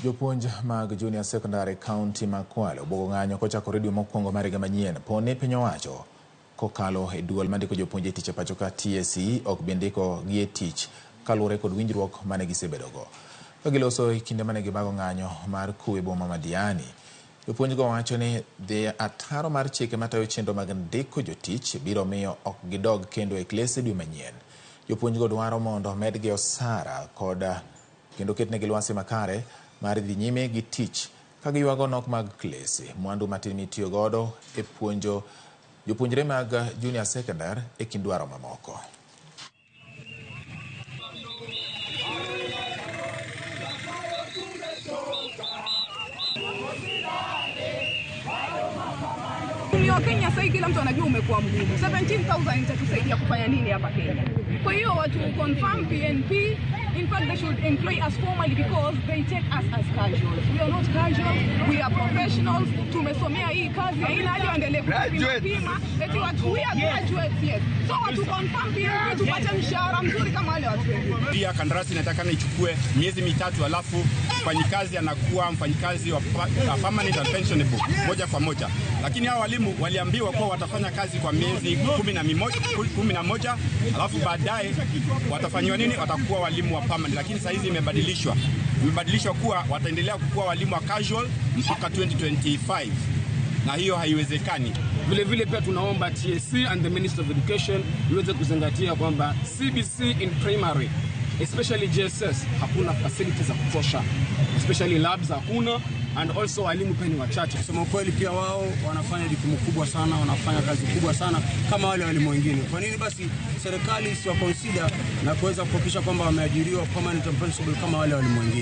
Jopuonj mag Junia sekondar kaunti ma Kwale obuogo ng'anyo kochako redio mokwongo margi manyien pone piny owacho kokalo e duol mandiko jopuonj e tich e pacho ka TSC ok bindiko gi e tich kaluwore kod winjruok mane gisebedogo. Ka giloso e kinde mane gibago ng'anyo mar kuwe boma ma Diani, jopuonj go wacho ni dhi ataro mar chike matayo chenro mag ndiko jotich biro miyo ok gidog kendo e klese dwe manyien. Jopuonj go dwaro mondo medgi osara kendo ketnegi lwasi makare mar dhi nyime gi tich ka giywago nok mag klese, mwandu matin mitiyo godo e puonjo jopuonjre mag Junia sekondar e kind dwaro mamoko. Kenya sasa kila mtu anajua umekuwa mgumu. 17,000 itatusaidia kufanya nini hapa Kenya? Kwa hiyo watu confirm PNP, in fact they should employ us formally because they take us as casuals. We are not casuals, we are professionals. Tumesomea hii kazi, haina haja waendelee kupima. Eti watu we are graduates, yes. So watu confirm PNP tupate mshahara mzuri kama wale watu wengine. Pia kandarasi inatakana ichukue miezi mitatu alafu mfanyikazi anakuwa mfanyikazi wa permanent and pensionable moja kwa moja. Lakini hao walimu waliambiwa kuwa watafanya kazi kwa miezi 11 alafu baadaye watafanywa nini? Watakuwa walimu wa permanent. Lakini sasa hizi imebadilishwa kuwa wataendelea kuwa walimu wa casual mpaka 2025. Na hiyo haiwezekani. Vile pia tunaomba TSC and the Minister of Education iweze kuzingatia kwamba CBC in primary, especially JSS, hakuna facilities za kutosha, especially labs hakuna, and also walimu pia ni wachache. Kusema kweli pia wao wanafanya jukumu kubwa sana, wanafanya kazi kubwa sana kama wale walimu wengine. Kwa nini basi serikali isiwa consider na kuweza kuhakikisha kwamba wameajiriwa permanent and principal kama wale walimu wengine?